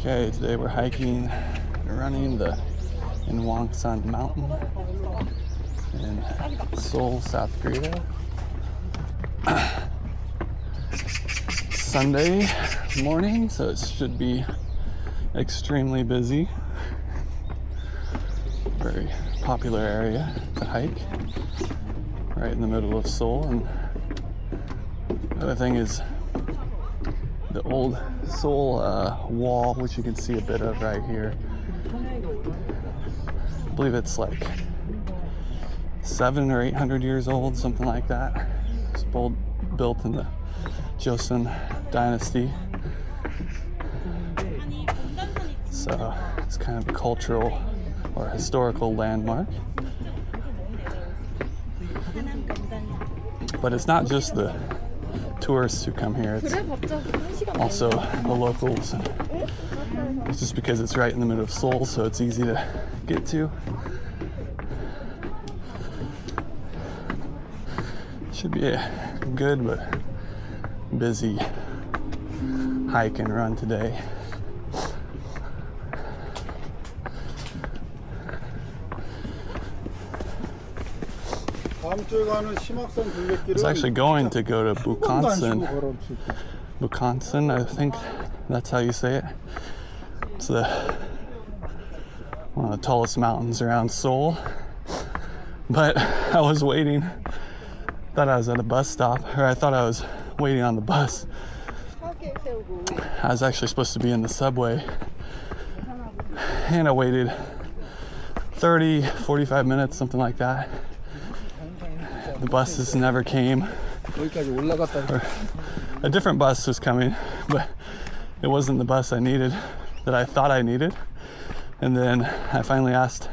Okay, today we're hiking and running the Inwangsan Mountain in Seoul, South Korea. Sunday morning, so it should be extremely busy. Very popular area to hike, right in the middle of Seoul. And the other thing is the old Seoul Wall, which you can see a bit of right here. I believe it's like 700 or 800 years old, something like that. It's built in the Joseon dynasty. So it's kind of a cultural or historical landmark. But it's not just the tourists who come here, it's also the locals. It's just because it's right in the middle of Seoul, so it's easy to get to. Should be a good but busy hike and run today. I was actually going to go to Bukhansan, I think that's how you say it. It's one of the tallest mountains around Seoul. But I was waiting, thought I was at a bus stop, or I thought I was waiting on the bus. I was actually supposed to be in the subway, and I waited 30, 45 minutes, something like that. The buses never came. Or a different bus was coming, but it wasn't the bus I needed, that I thought I needed. And then I finally asked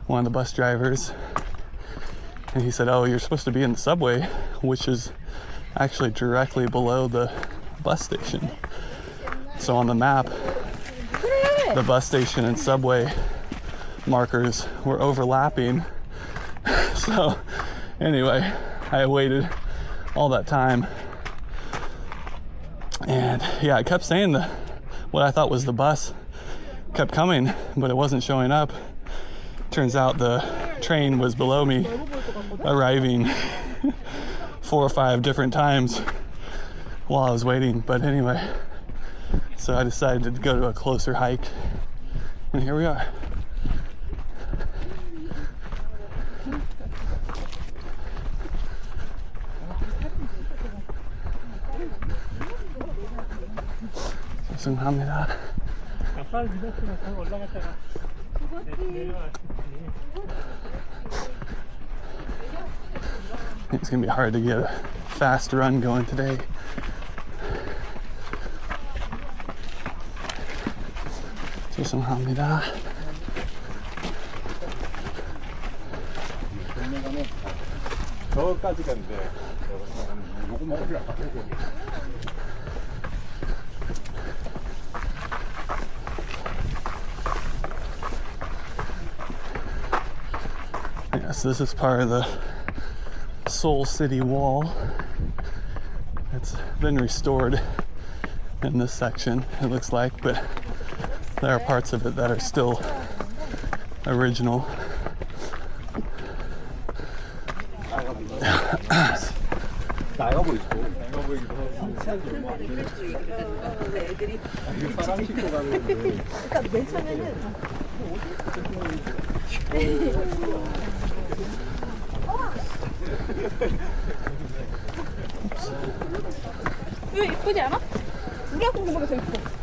one of the bus drivers, and he said, "Oh, you're supposed to be in the subway," which is actually directly below the bus station. So on the map, the bus station and subway markers were overlapping. So anyway, I waited all that time, and yeah, I kept saying what I thought was the bus kept coming, but it wasn't showing up. Turns out the train was below me, arriving 4 or 5 different times while I was waiting. But anyway, so I decided to go to a closer hike, and here we are. 죄송합니다. It's gonna be hard to get a fast run going today. 죄송합니다. 저까지 갔는데 요거 먹으려 가지고. Yes, this is part of the Seoul City Wall. It's been restored in this section, it looks like, but there are parts of it that are still original. 이거 예쁘지 않아? 우리가 궁금한 게 더 예뻐.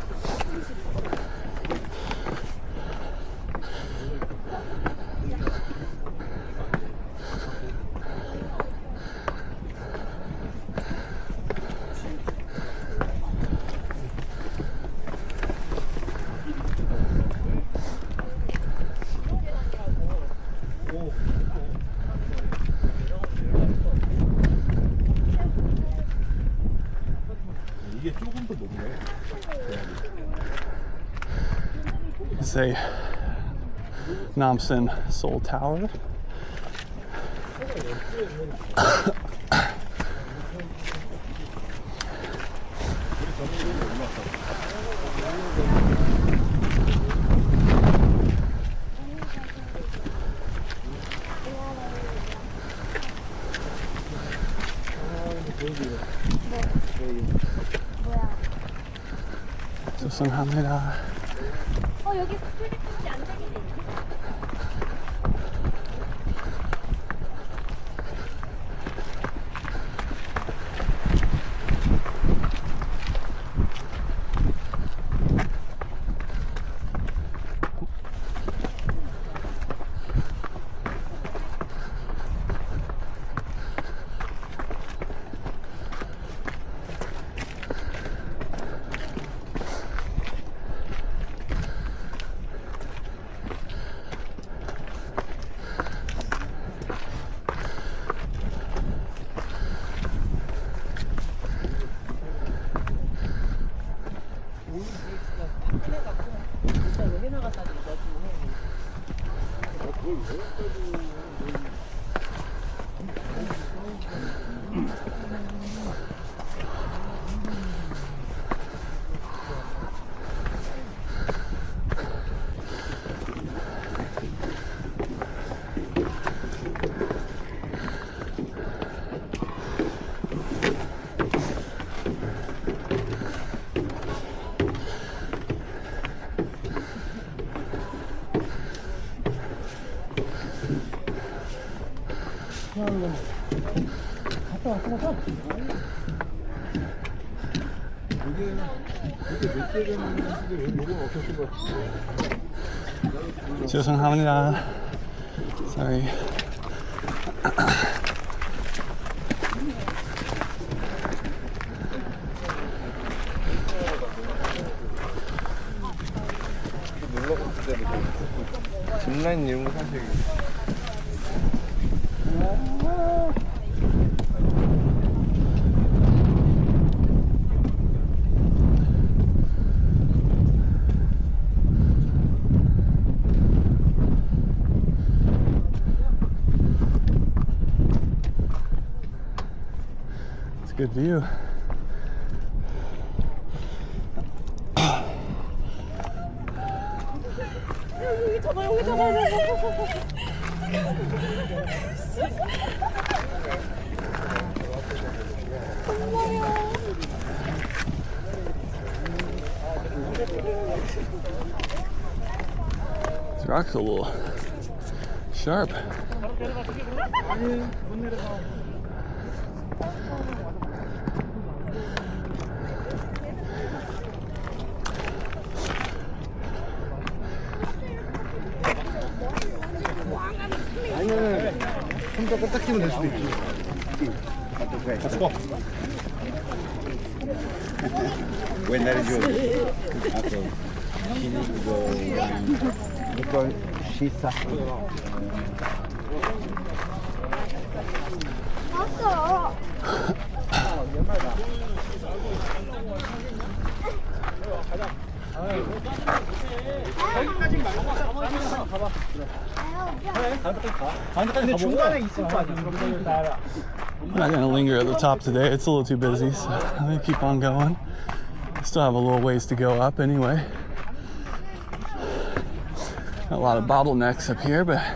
It's a Namsan Seoul Tower. 죄송합니다. 여기 프리프리 안 되게 돼 있네. 죄송합니다. Sorry. 놀러 갔을 때도 짚라인 이런 거 사실 It's a good view. 여기 잡아, 여기 잡아. This rock's a little sharp. 아니면 혼자 껐다 키면 될 수도 있지. Let's go. When that is yours. Okay. She needs to go because she's suffering. 왔어. 근데 중간에 있을 거 아니야. I'm not gonna linger at the top today. It's a little too busy, so I'm gonna keep on going. Still have a little ways to go up anyway. Got a lot of bottlenecks up here, but I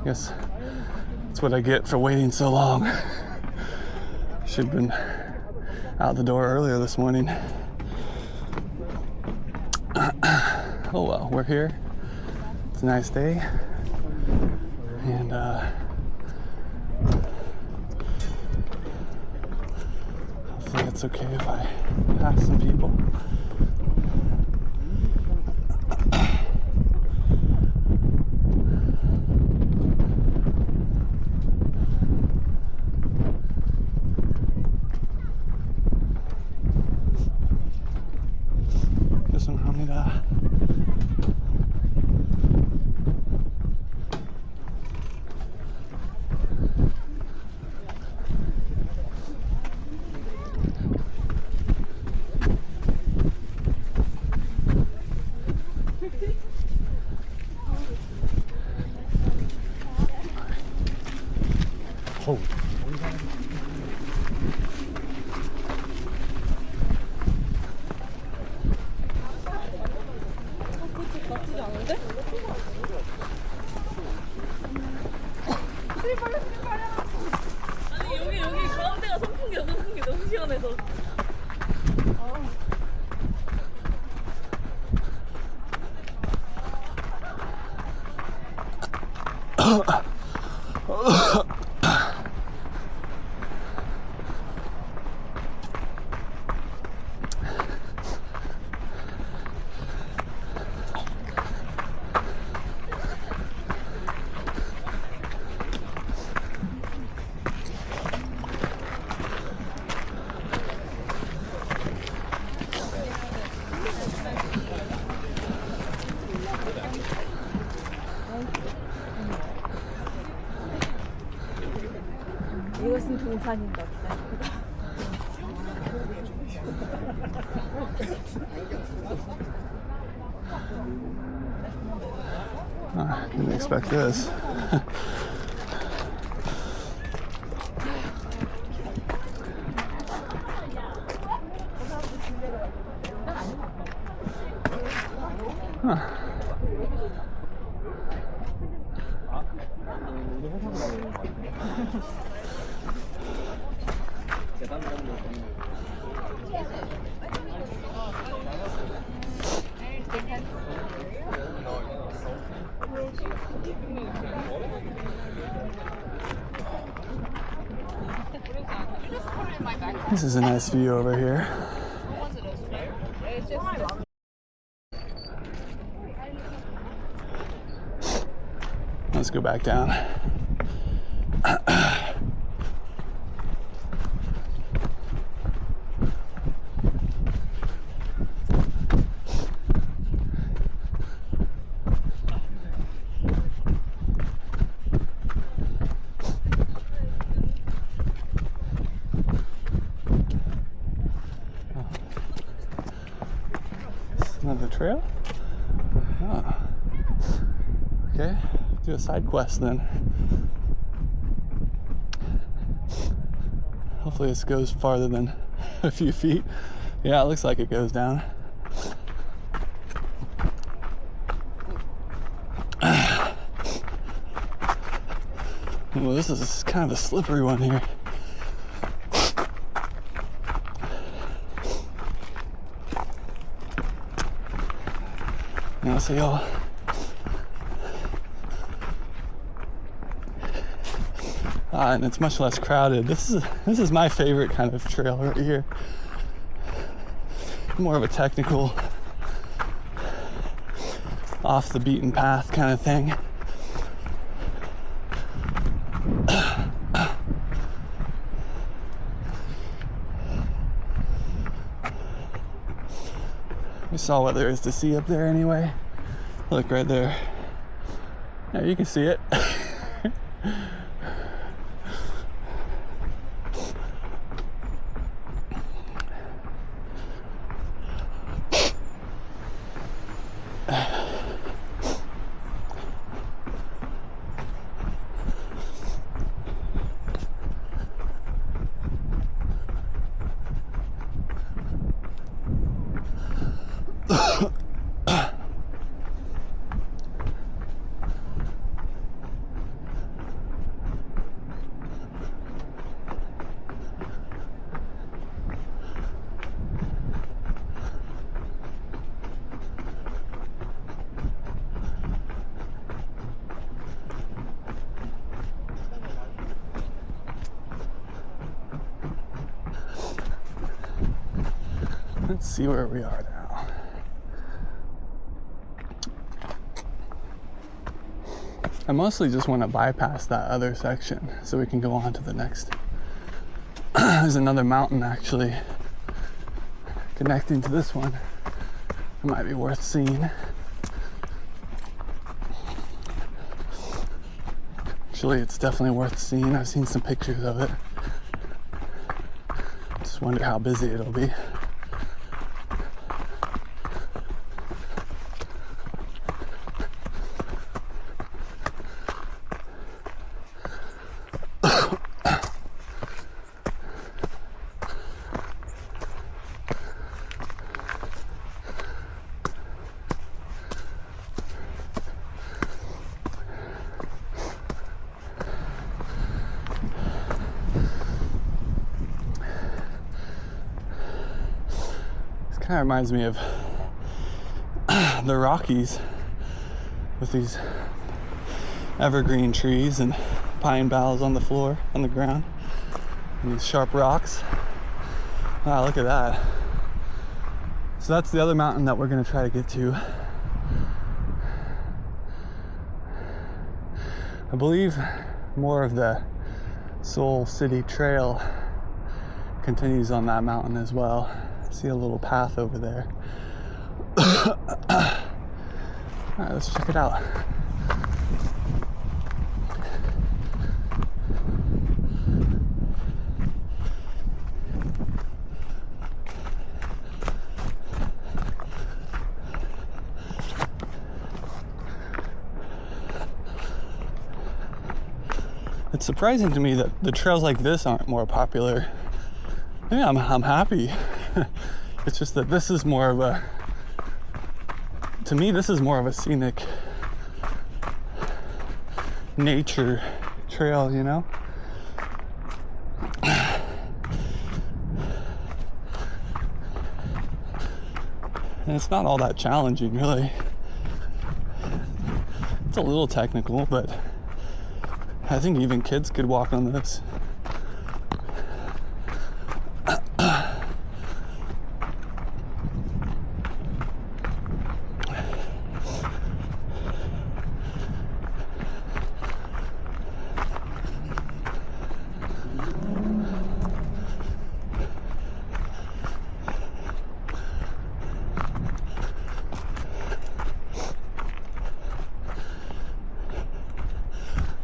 guess that's what I get for waiting so long. Should have been out the door earlier this morning. Oh well, we're here. It's a nice day. And hopefully it's okay if I pass some people. 죄송합니다. 나쁘지 않은데? 아니 여기 가운데가 선풍기야. 선풍기 너무 시원해서. 이것은 동산인가 보다. Didn't expect this. Huh. This is a nice view over here. Let's go back down. Another trail? Oh. Okay, do a side quest then. Hopefully this goes farther than a few feet. Yeah, it looks like it goes down. Well, this is kind of a slippery one here. Now see y'all. And it's much less crowded. This is my favorite kind of trail right here. More of a technical, off the beaten path kind of thing. We saw what there is to see up there anyway. Look right there. Yeah, you can see it. Let's see where we are now. I mostly just want to bypass that other section so we can go on to the next. There's another mountain actually connecting to this one. It might be worth seeing. Actually, it's definitely worth seeing. I've seen some pictures of it. Just wonder how busy it'll be. Kind of reminds me of the Rockies with these evergreen trees and pine boughs on the floor, on the ground, and these sharp rocks. Wow, look at that. So that's the other mountain that we're gonna try to get to. I believe more of the Seoul City Trail continues on that mountain as well. I see a little path over there. Alright, let's check it out. It's surprising to me that the trails like this aren't more popular. Yeah, I'm happy. It's just that this is more of a, to me, this is more of a scenic nature trail, you know? And it's not all that challenging, really. It's a little technical, but I think even kids could walk on this.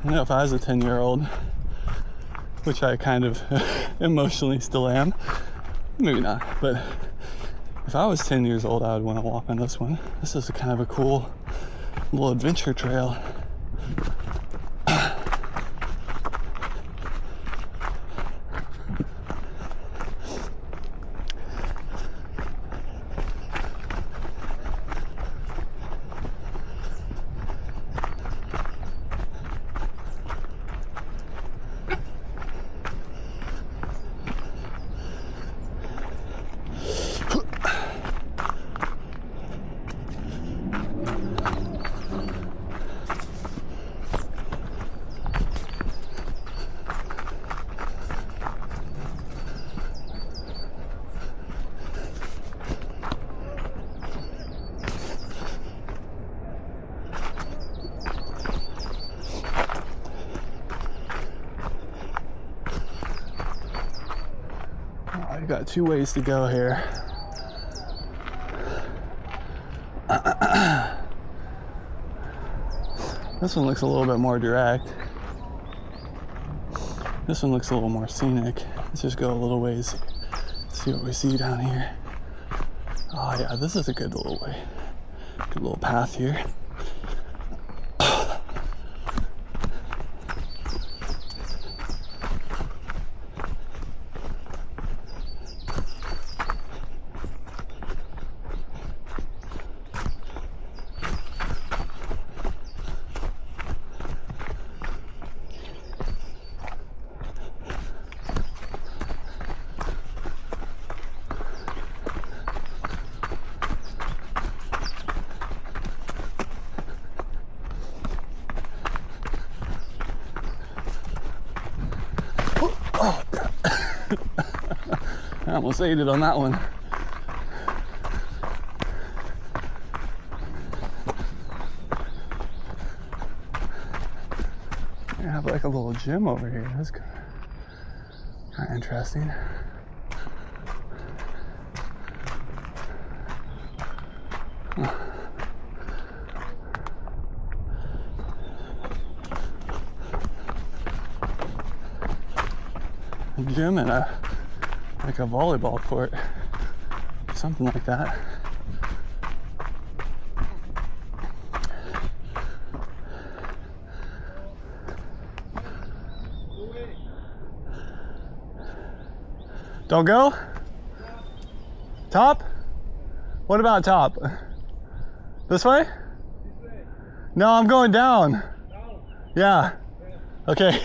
You know, if I was a 10-year-old, which I kind of emotionally still am, maybe not, but if I was 10 years old, I would want to walk on this one. This is a kind of a cool little adventure trail. I've got 2 ways to go here. This one looks a little bit more direct. This one looks a little more scenic. Let's just go a little ways, see what we see down here. Oh yeah, this is a good little way. Good little path here. Oh, I almost ate it on that one. I have like a little gym over here. That's kind of interesting. A gym and like a volleyball court, something like that. Don't go? Top? What about top? This way? No, I'm going down. Yeah. Okay.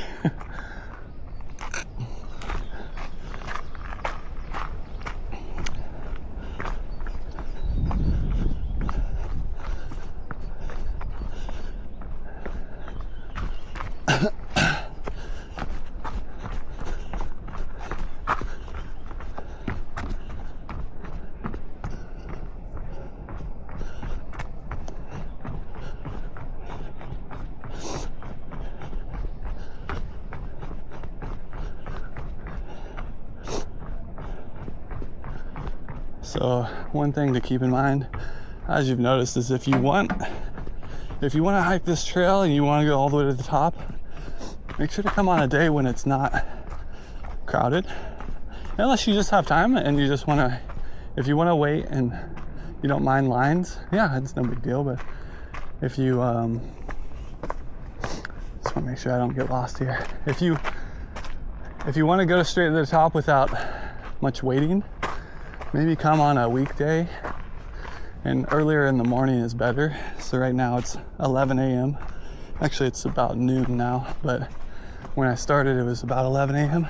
So one thing to keep in mind, as you've noticed, is if you want to hike this trail and you want to go all the way to the top, make sure to come on a day when it's not crowded. Unless you just have time and you just want to, if you want to wait and you don't mind lines, yeah, it's no big deal. But if you just want to make sure I don't get lost here. If you want to go straight to the top without much waiting, maybe come on a weekday, and earlier in the morning is better. So right now it's 11 a.m. Actually, it's about noon now, but when I started, it was about 11 a.m.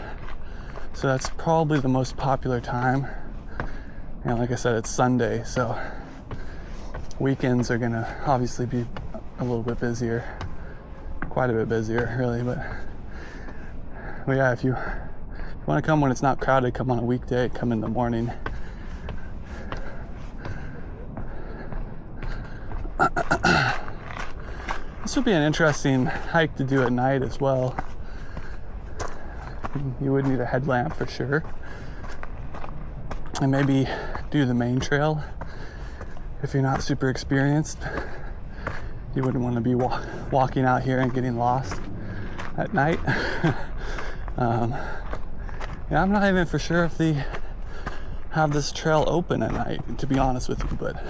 So that's probably the most popular time. And like I said, it's Sunday, so weekends are gonna obviously be a little bit busier, quite a bit busier, really. But yeah, if you want to come when it's not crowded, come on a weekday, come in the morning. This would be an interesting hike to do at night as well. You would need a headlamp for sure. And maybe do the main trail. If you're not super experienced, you wouldn't want to be walking out here and getting lost at night. Yeah, I'm not even for sure if they have this trail open at night, to be honest with you, but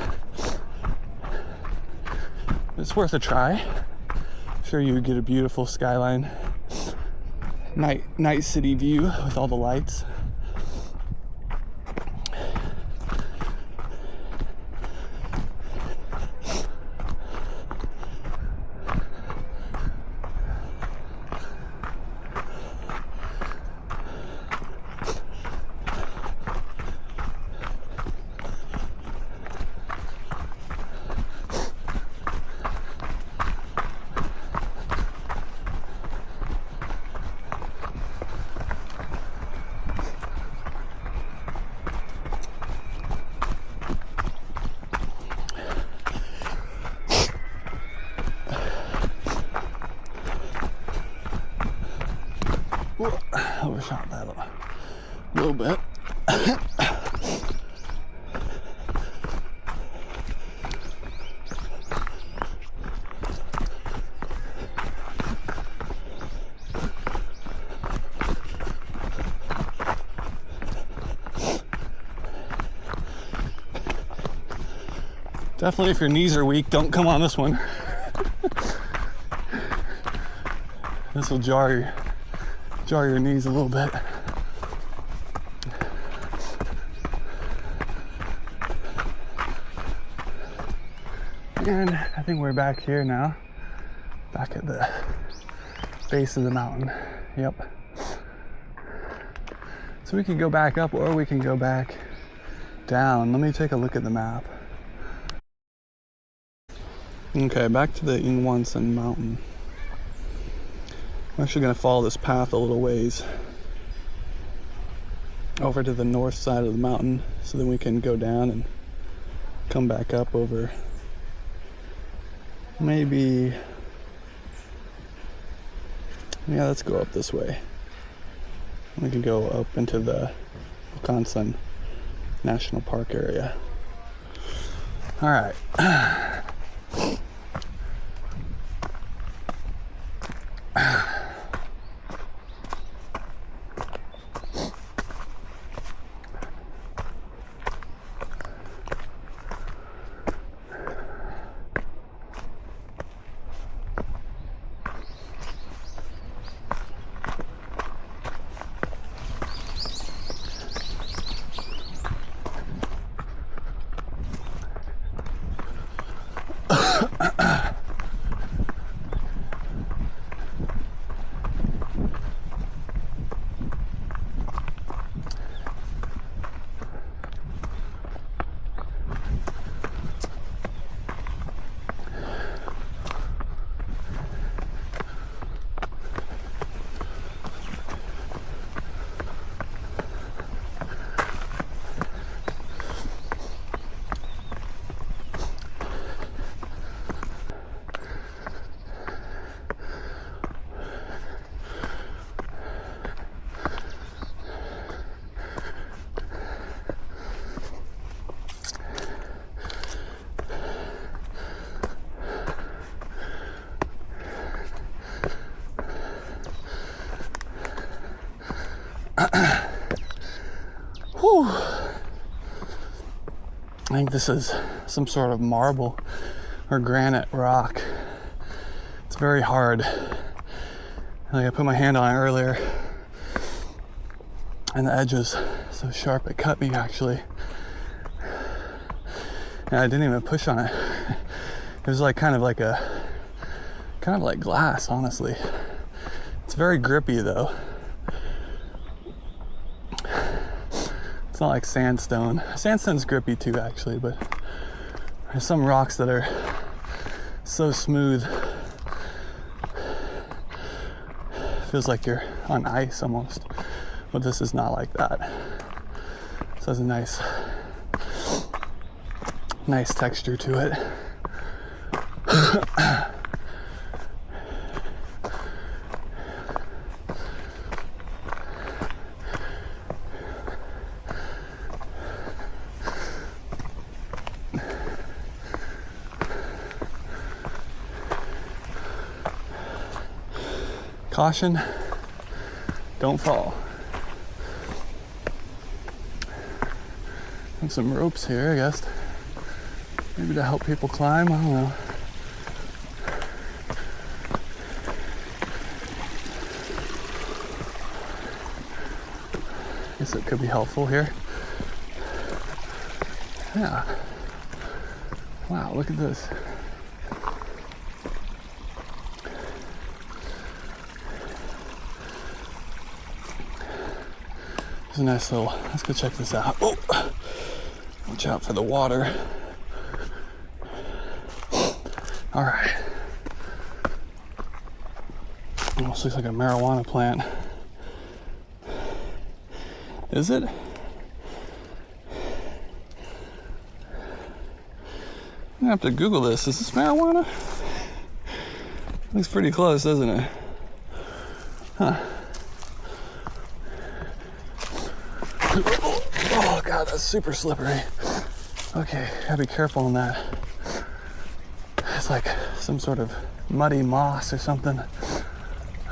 it's worth a try. I'm sure you would get a beautiful skyline, night city view with all the lights. Overshot that a little bit. Definitely, if your knees are weak, don't come on this one. This will jar your knees a little bit. And I think we're back here now, back at the base of the mountain. Yep. So we can go back up or we can go back down. Let me take a look at the map. Okay, back to the Inwangsan Mountain. I'm actually going to follow this path a little ways over to the north side of the mountain so then we can go down and come back up over maybe, yeah, let's go up this way. We can go up into the Inwangsan National Park area. All right. Whew. I think this is some sort of marble or granite rock. It's very hard. Like I put my hand on it earlier, and the edge was so sharp it cut me actually. And I didn't even push on it. It was like kind of like glass, honestly. It's very grippy though. It's not like sandstone. Sandstone's grippy too actually, but there's some rocks that are so smooth. Feels like you're on ice almost. But this is not like that. So it's a nice texture to it. Caution, don't fall. And some ropes here, I guess. Maybe to help people climb, I don't know. I guess it could be helpful here. Yeah. Wow, look at this. It's a nice little, let's go check this out. Oh, watch out for the water. All right. Almost looks like a marijuana plant. Is it? I'm gonna have to Google this. Is this marijuana? Looks pretty close, doesn't it? Huh. Oh God, that's super slippery. Okay, gotta be careful on that. It's like some sort of muddy moss or something.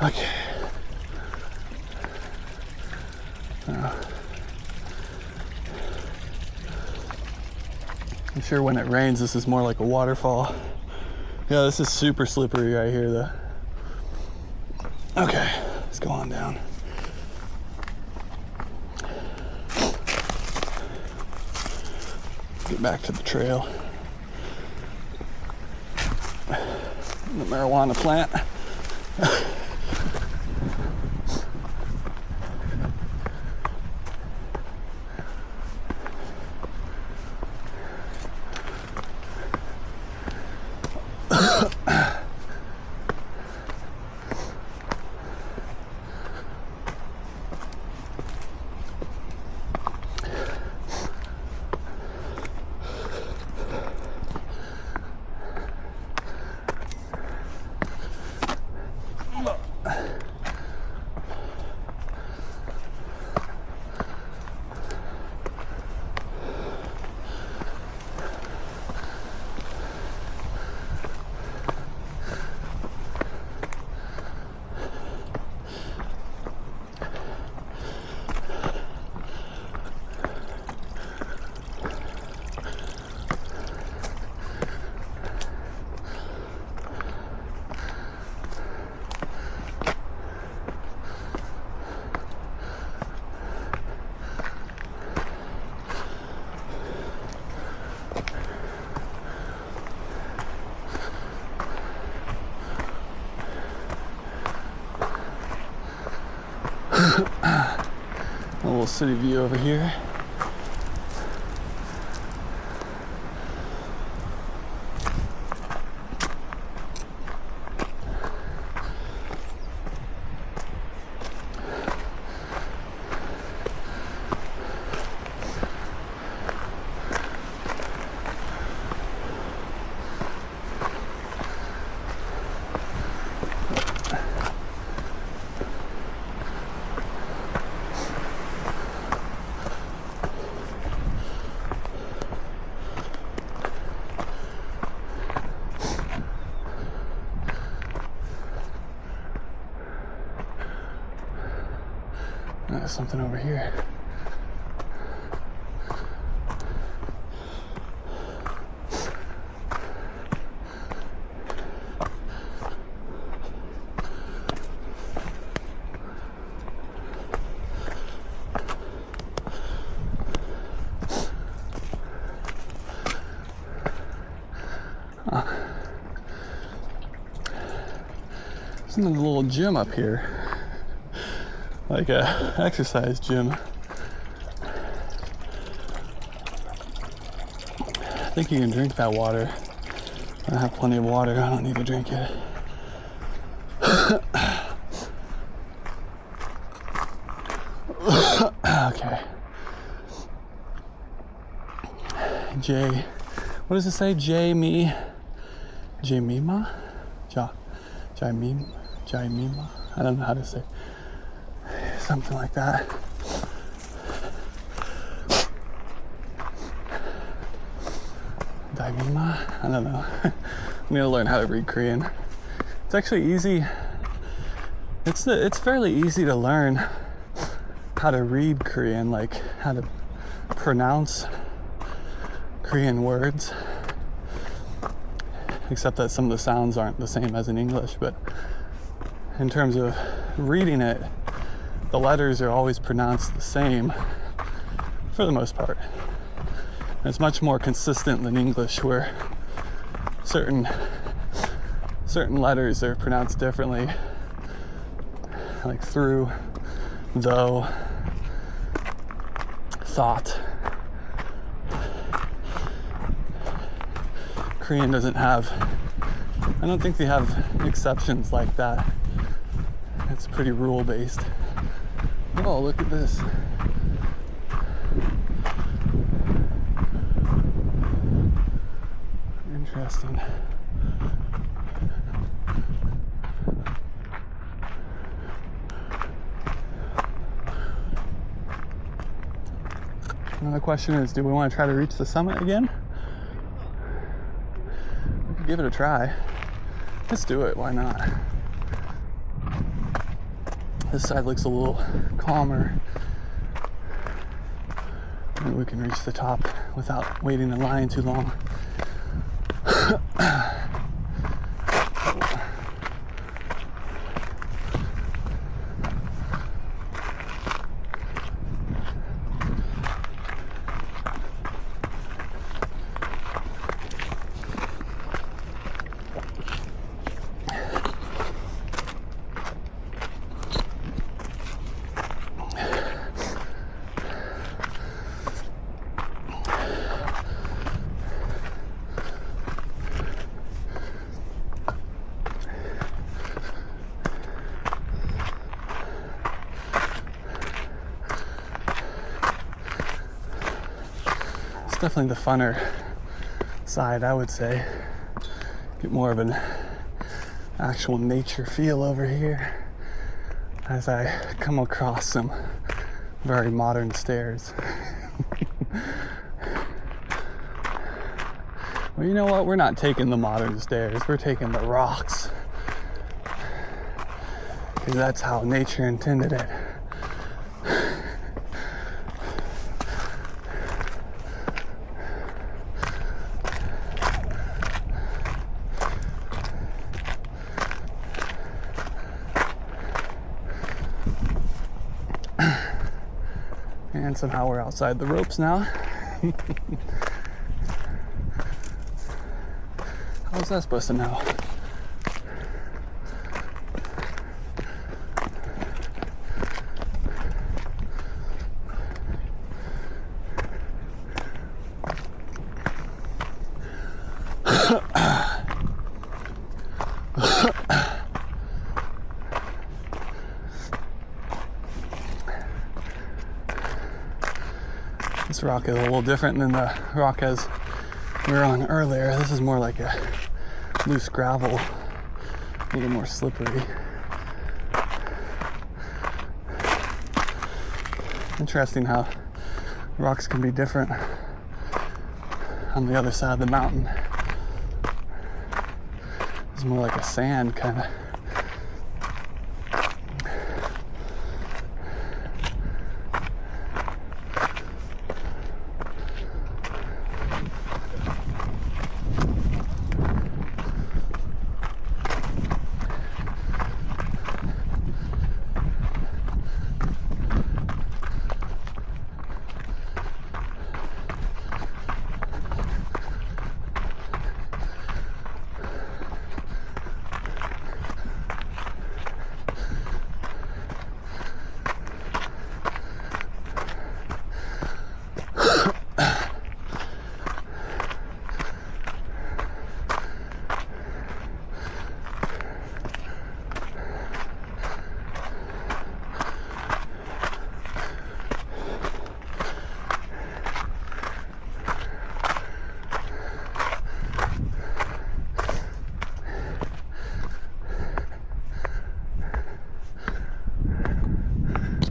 Okay. I'm sure when it rains, this is more like a waterfall. Yeah, this is super slippery right here, though. Okay, let's go on down. Get back to the trail. The marijuana plant. A little city view over here. There's something over here. There's a little gym up here, like a exercise gym. I think you can drink that water. I have plenty of water, I don't need to drink it. Okay. What does it say? Jamima? Jaimima? I don't know how to say. Something like that. Daimima? I don't know. I need to learn how to read Korean. It's actually easy. It's fairly easy to learn how to read Korean, like how to pronounce Korean words. Except that some of the sounds aren't the same as in English, but in terms of reading it, the letters are always pronounced the same for the most part. And it's much more consistent than English, where certain letters are pronounced differently, like through, though, thought. Korean doesn't have, I don't think they have exceptions like that. It's pretty rule based. Oh, look at this. Interesting. Another question is, do we want to try to reach the summit again? We could give it a try. Let's do it, why not? This side looks a little calmer. Maybe we can reach the top without waiting in line too long. Definitely the funner side, I would say. Get more of an actual nature feel over here as I come across some very modern stairs. Well, you know what? We're not taking the modern stairs, we're taking the rocks. Because that's how nature intended it. And somehow we're outside the ropes now. How was that supposed to know? This rock is a little different than the rock as we were on earlier. This is more like a loose gravel, a little more slippery. Interesting how rocks can be different on the other side of the mountain. It's more like a sand kind of.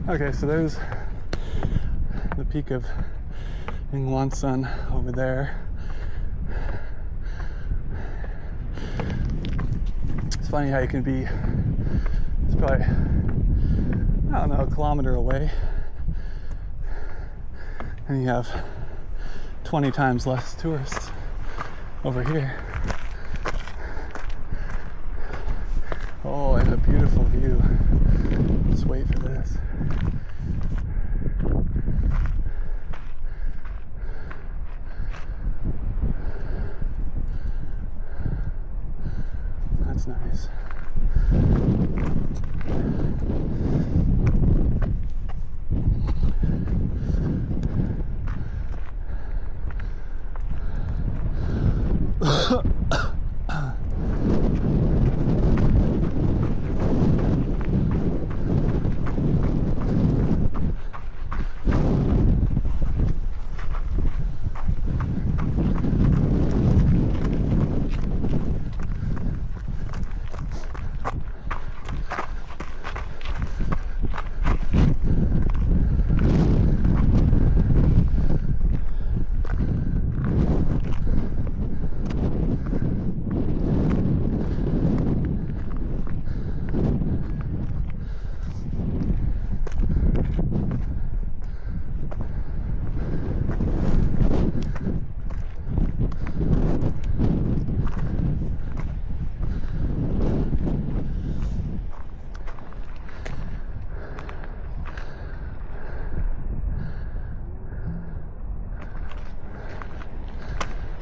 Okay, so there's the peak of Inwangsan over there. It's funny how you can be, it's probably, I don't know, a kilometer away, and you have 20 times less tourists over here. Oh, and a beautiful view. Just wait for this. That's nice.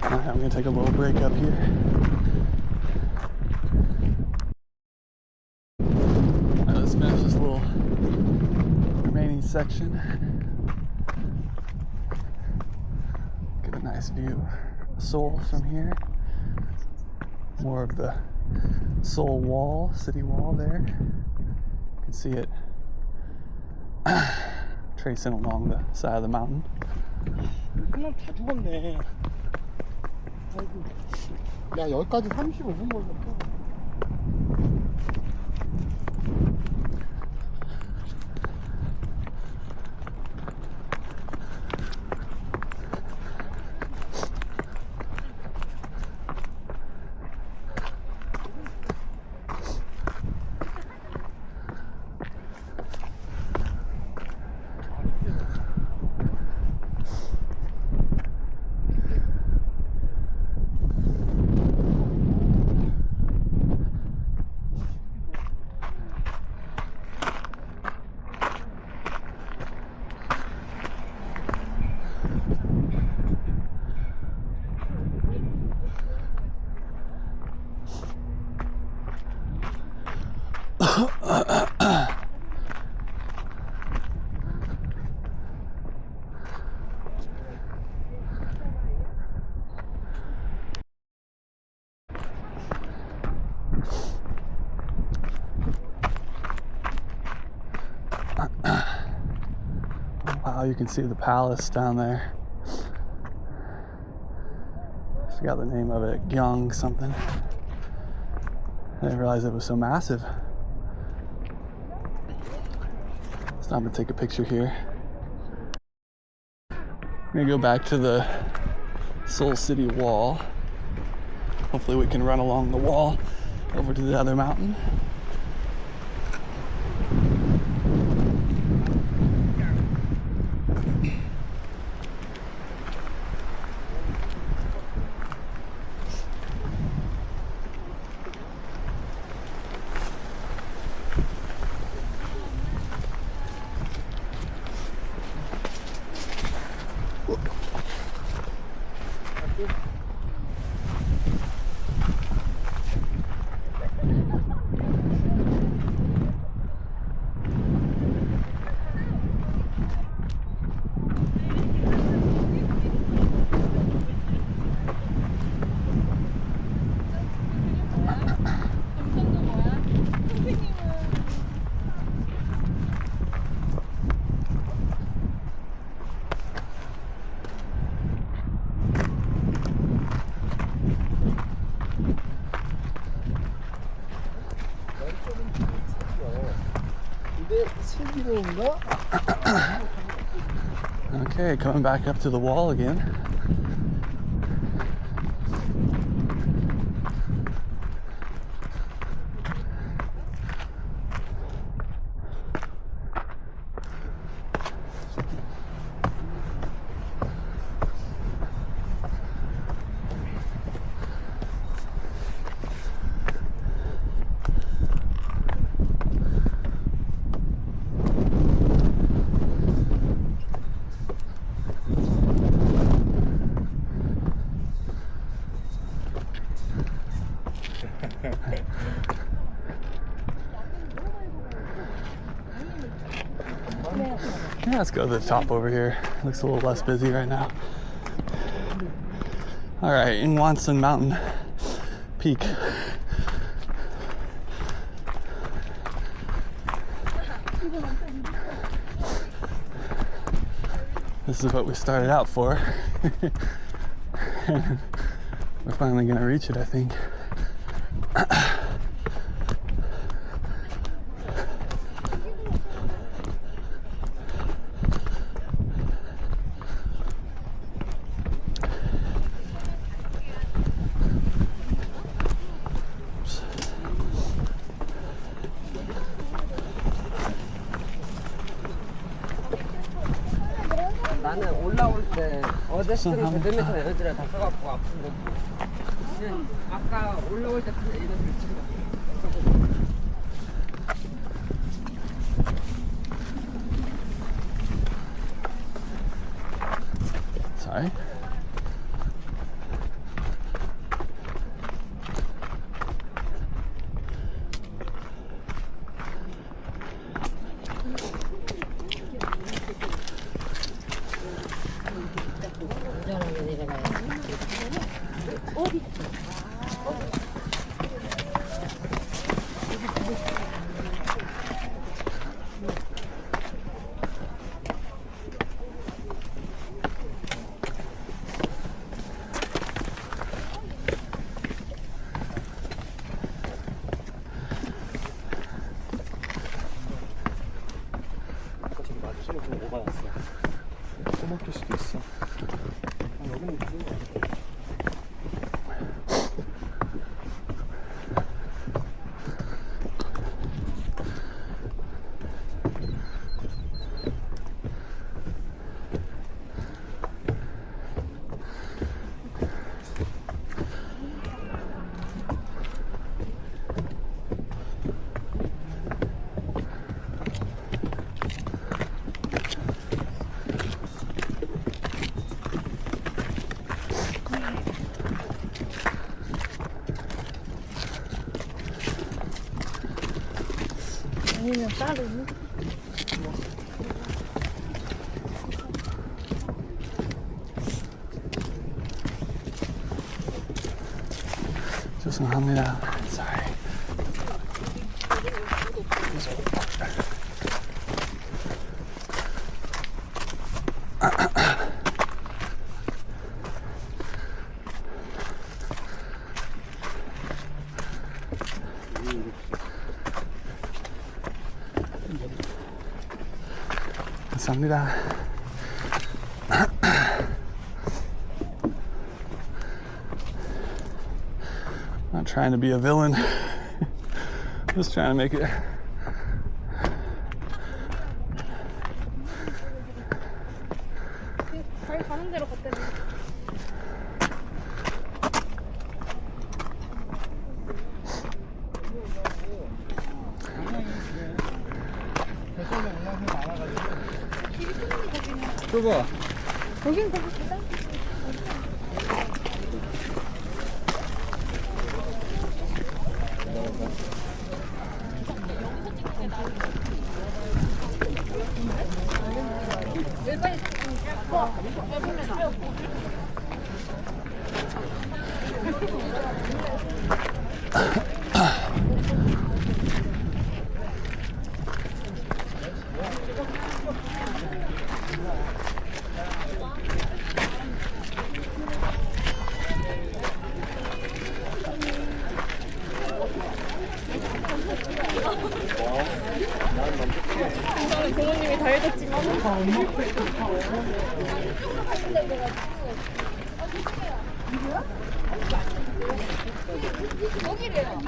Alright, I'm gonna take a little break up here. Alright, let's finish this little remaining section. Get a nice view of Seoul from here. More of the Seoul Wall, city wall there. You can see it tracing along the side of the mountain. 그냥 다 죽었네. 아이고. 야, 여기까지 35분 걸렸어. Wow, you can see the palace down there. I forgot the name of it, Gyeong something. I didn't realize it was so massive. Stop and take a picture here. I'm gonna go back to the Seoul City Wall. Hopefully we can run along the wall over to the other mountain. 근데 슬기로운가? Okay, coming back up to the wall again. Yeah, let's go to the top over here. Looks a little less busy right now. All right, Inwangsan Mountain peak. This is what we started out for. We're finally gonna reach it, I think. 나는 올라올 때 어제스트로 배드민턴 에너지를 다 써갖고 아픈 거고 그냥 아까 올라올 때 그냥 에너지를 지금 Sorry. 안전하게 내려가야지. 저기 맞추면 좀 오바였어. 써먹힐 수도 있어. 여기는 무슨 거야? 아니면 따로. 죄송합니다. Sorry. 감사합니다. Not trying to be a villain. Just trying to make it. 저희 가는 대로 갔더니. 좁아. 거긴 거기 계단. 저는 부모님이 다 해줬지만. 여기래요.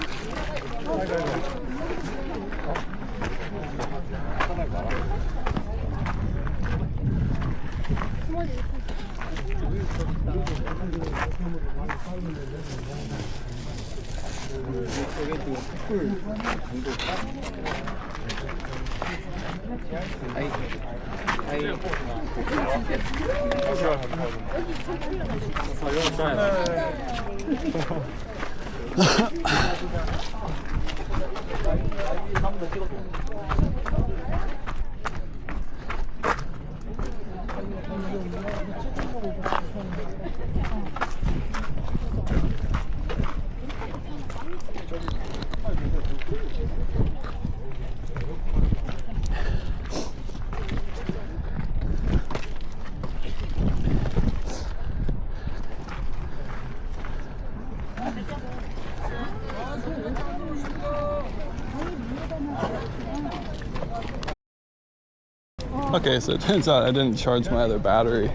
Okay, so it turns out I didn't charge my other battery.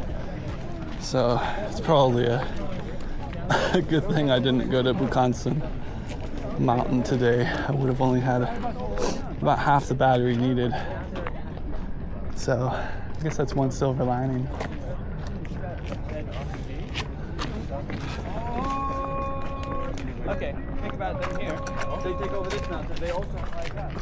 So it's probably a good thing I didn't go to Inwangsan Mountain today. I would have only had about half the battery needed. So I guess that's one silver lining. Okay, think about them here. They take over this mountain. They also like that.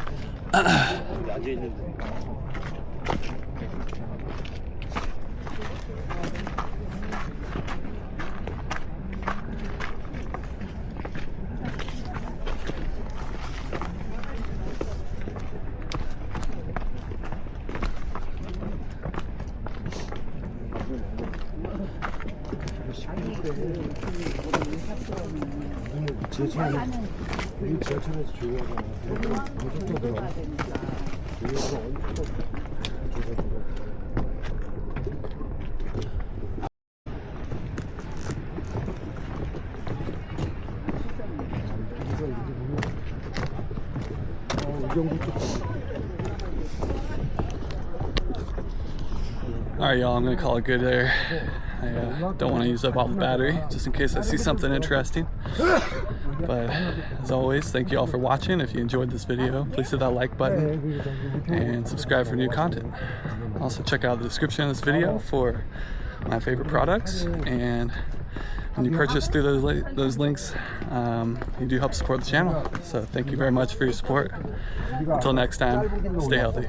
우리 지하철에서 조용하잖아. 무조건 들어가. 조용해서 어디서 조용하잖아. Alright, y'all, I'm gonna call it good there. I don't want to use up all the battery, just in case I see something interesting. But as always, thank you all for watching. If you enjoyed this video, please hit that like button and subscribe for new content. Also check out the description of this video for my favorite products, and when you purchase through those links, you do help support the channel. So thank you very much for your support. Until next time, stay healthy.